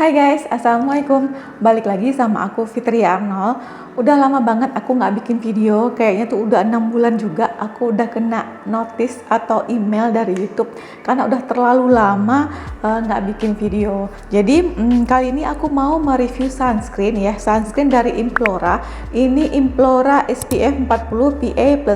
Hai guys, Assalamualaikum. Balik lagi sama aku Fitria Arnold. Udah lama banget aku nggak bikin video. Kayaknya tuh udah 6 bulan juga aku udah kena notice atau email dari YouTube karena udah terlalu lama nggak bikin video. Jadi kali ini aku mau mereview sunscreen ya. Sunscreen dari Implora. Ini Implora SPF 40 PA++++.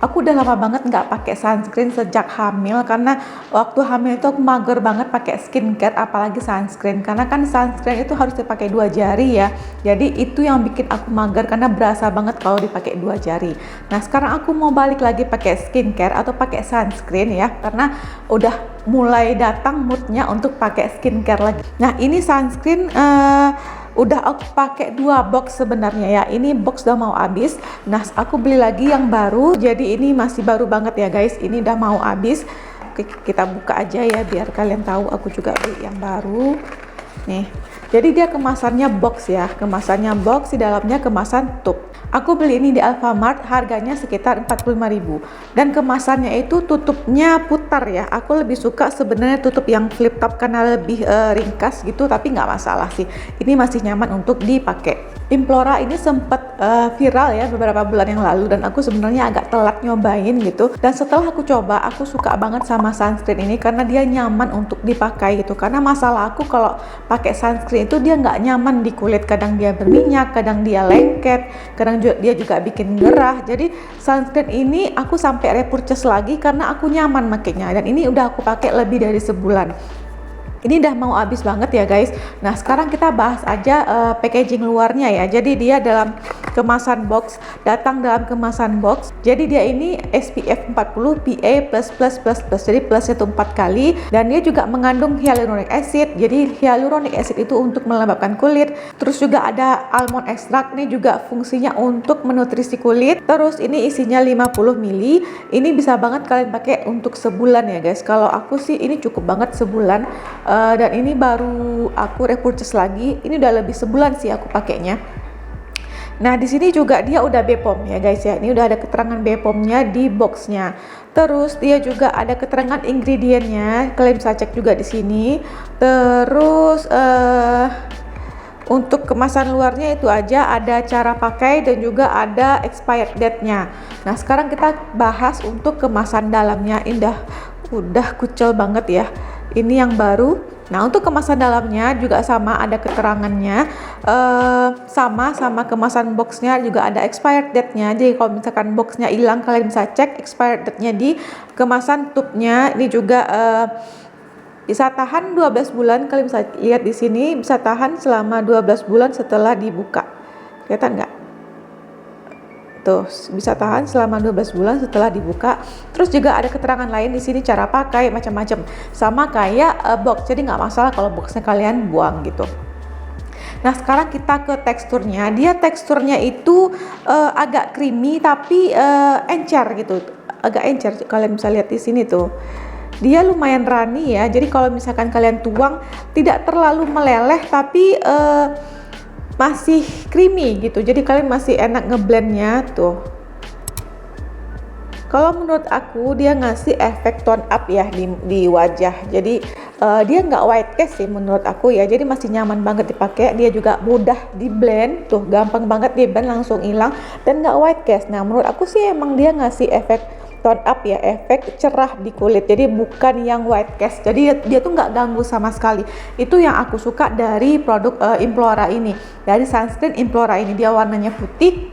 Aku udah lama banget nggak pakai sunscreen sejak hamil, karena waktu hamil itu aku mager banget pakai skincare apalagi sunscreen, karena kan sunscreen itu harus dipakai 2 jari ya. Jadi itu yang bikin aku mager karena berasa banget kalau dipakai 2 jari. Nah sekarang aku mau balik lagi pakai skincare atau pakai sunscreen ya, karena udah mulai datang moodnya untuk pakai skincare lagi. Nah ini sunscreen udah aku pakai 2 box sebenarnya ya. Ini box udah mau habis. Nah aku beli lagi yang baru, jadi ini masih baru banget ya guys. Ini udah mau habis. Oke, kita buka aja ya biar kalian tahu aku juga beli yang baru nih. Jadi dia kemasannya box ya, kemasannya box, di dalamnya kemasan tube. Aku beli ini di Alfamart, harganya sekitar 45.000. Dan kemasannya itu tutupnya putar ya. Aku lebih suka sebenarnya tutup yang flip top karena lebih ringkas gitu, tapi nggak masalah sih. Ini masih nyaman untuk dipakai. Implora ini sempat viral ya beberapa bulan yang lalu, dan aku sebenarnya agak telat nyobain gitu. Dan setelah aku coba, aku suka banget sama sunscreen ini karena dia nyaman untuk dipakai gitu. Karena masalah aku kalau pakai sunscreen itu dia nggak nyaman di kulit. Kadang dia berminyak, kadang dia lengket, kadang dia juga bikin gerah. Jadi sunscreen ini aku sampai repurchase lagi karena aku nyaman makainya, dan ini udah aku pakai lebih dari sebulan. Ini udah mau habis banget ya guys. Nah sekarang kita bahas aja packaging luarnya ya. Jadi dia dalam kemasan box, datang dalam kemasan box. Jadi dia ini SPF 40 PA++++. Jadi plusnya itu 4 kali, dan dia juga mengandung hyaluronic acid. Jadi hyaluronic acid itu untuk melembabkan kulit. Terus juga ada almond extract, ini juga fungsinya untuk menutrisi kulit. Terus ini isinya 50 ml. Ini bisa banget kalian pakai untuk sebulan ya guys. Kalau aku sih ini cukup banget sebulan. Dan ini baru aku repurchase lagi. Ini udah lebih sebulan sih aku pakainya. Nah di sini juga dia udah BPOM ya guys ya. Ini udah ada keterangan BPOM-nya di boxnya. Terus dia juga ada keterangan ingredientnya. Kalian bisa cek juga di sini. Terus untuk kemasan luarnya itu aja, ada cara pakai dan juga ada expired date-nya. Nah sekarang kita bahas untuk kemasan dalamnya. Udah kucel banget ya. Ini yang baru. Nah untuk kemasan dalamnya juga sama, ada keterangannya, sama kemasan boxnya juga ada expired date-nya. Jadi kalau misalkan boxnya hilang, kalian bisa cek expired date-nya di kemasan tube-nya. Ini juga bisa tahan 12 bulan. Kalian bisa lihat di sini, bisa tahan selama 12 bulan setelah dibuka. Kelihatan nggak? Tuh, bisa tahan selama 12 bulan setelah dibuka. Terus juga ada keterangan lain di sini, cara pakai macam-macam. Sama kayak box. Jadi nggak masalah kalau boxnya kalian buang gitu. Nah, sekarang kita ke teksturnya. Dia teksturnya itu agak creamy tapi encer gitu. Agak encer. Kalian bisa lihat di sini tuh. Dia lumayan runny ya. Jadi kalau misalkan kalian tuang tidak terlalu meleleh, tapi masih creamy gitu. Jadi kalian masih enak ngeblendnya tuh. Kalau menurut aku dia ngasih efek tone up ya di wajah. Jadi dia nggak white cast sih menurut aku ya. Jadi masih nyaman banget dipakai. Dia juga mudah di blend tuh, gampang banget di blend langsung hilang dan nggak white cast. Nah menurut aku sih emang dia ngasih efek tone up ya, efek cerah di kulit. Jadi bukan yang white cast. Jadi dia tuh nggak ganggu sama sekali. Itu yang aku suka dari produk Implora ini, dari sunscreen Implora ini. Dia warnanya putih,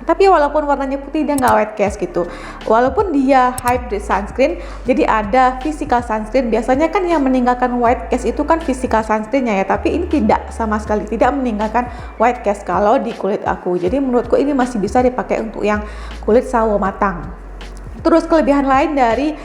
tapi walaupun warnanya putih dia nggak white cast gitu. Walaupun dia hybrid sunscreen, jadi ada physical sunscreen. Biasanya kan yang meninggalkan white cast itu kan physical sunscreennya ya, tapi ini tidak, sama sekali tidak meninggalkan white cast kalau di kulit aku. Jadi menurutku ini masih bisa dipakai untuk yang kulit sawo matang. Terus kelebihan lain dari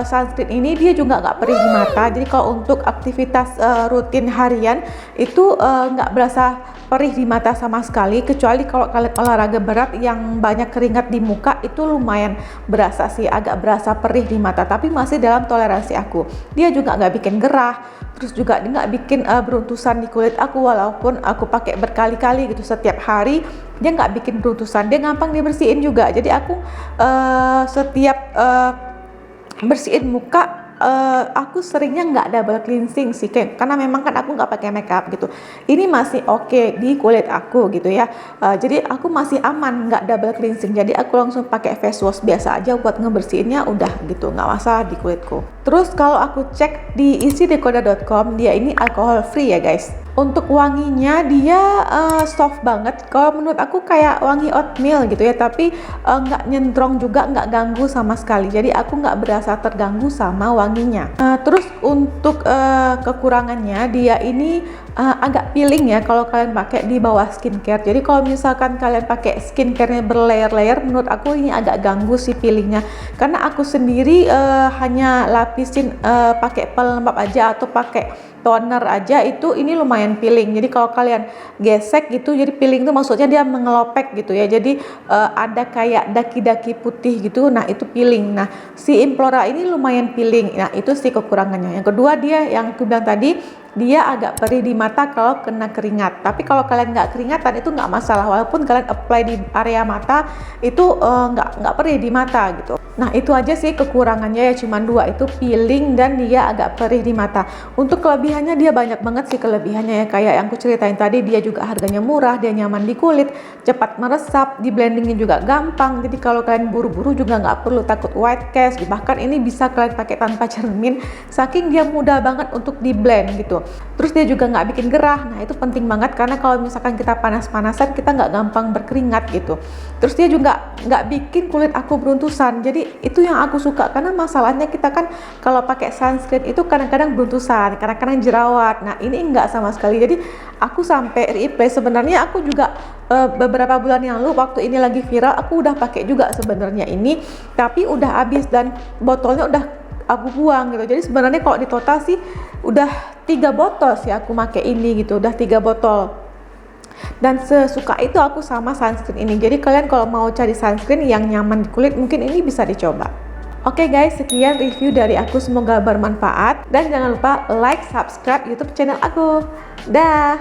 sunscreen ini, dia juga nggak perih di mata. Jadi kalau untuk aktivitas rutin harian itu nggak berasa perih di mata sama sekali, kecuali kalau kalian olahraga berat yang banyak keringat di muka, itu lumayan berasa sih, agak berasa perih di mata, tapi masih dalam toleransi aku. Dia juga nggak bikin gerah, terus juga dia nggak bikin beruntusan di kulit aku, walaupun aku pakai berkali-kali gitu setiap hari. Dia nggak bikin beruntusan, dia gampang dibersihin juga. Jadi aku setiap bersihin muka aku seringnya nggak double cleansing sih, karena memang kan aku nggak pakai makeup gitu. Ini masih oke di kulit aku gitu ya. Jadi aku masih aman, nggak double cleansing. Jadi aku langsung pakai face wash biasa aja buat ngebersihinnya, udah gitu, nggak masalah di kulitku. Terus kalau aku cek di isidekoda.com, dia ini alcohol free ya guys. Untuk wanginya dia soft banget. Kalau menurut aku kayak wangi oatmeal gitu ya, tapi nggak nyentrong juga, nggak ganggu sama sekali. Jadi aku nggak berasa terganggu sama wanginya. Terus untuk kekurangannya, dia ini agak peeling ya kalau kalian pakai di bawah skincare. Jadi kalau misalkan kalian pakai skincare-nya berlayer-layer, menurut aku ini agak ganggu sih peelingnya. Karena aku sendiri hanya lapisin pakai pelembab aja atau pakai toner aja, itu ini lumayan peeling. Jadi kalau kalian gesek gitu, jadi peeling itu maksudnya dia mengelopek gitu ya. Jadi ada kayak daki-daki putih gitu. Nah, itu peeling. Nah, si Implora ini lumayan peeling. Nah, itu sih kekurangannya. Yang kedua, dia yang aku bilang tadi, dia agak perih di mata kalau kena keringat. Tapi kalau kalian nggak keringatan itu nggak masalah, walaupun kalian apply di area mata itu nggak perih di mata gitu. Nah, itu aja sih kekurangannya ya, cuman dua, itu peeling dan dia agak perih di mata. Untuk kelebihannya dia banyak banget sih kelebihannya ya, kayak yang aku ceritain tadi, dia juga harganya murah, dia nyaman di kulit, cepat meresap, di blendingnya juga gampang. Jadi kalau kalian buru-buru juga nggak perlu takut white cast. Bahkan ini bisa kalian pakai tanpa cermin, saking dia mudah banget untuk di blend gitu. Terus dia juga nggak bikin gerah. Nah, itu penting banget karena kalau misalkan kita panas-panasan, kita nggak gampang berkeringat gitu. Terus dia juga nggak bikin kulit aku beruntusan. Jadi itu yang aku suka, karena masalahnya kita kan kalau pakai sunscreen itu kadang-kadang beruntusan, kadang-kadang jerawat. Nah, ini enggak sama sekali. Jadi aku sampai replay, sebenarnya aku juga beberapa bulan yang lalu waktu ini lagi viral, aku udah pakai juga sebenarnya ini, tapi udah habis dan botolnya udah aku buang gitu. Jadi sebenarnya kalau di total sih udah 3 botol sih aku pakai ini gitu, udah 3 botol. Dan sesuka itu aku sama sunscreen ini. Jadi kalian kalau mau cari sunscreen yang nyaman di kulit, mungkin ini bisa dicoba. Oke guys, sekian review dari aku, semoga bermanfaat. Dan jangan lupa like, subscribe YouTube channel aku. Dah.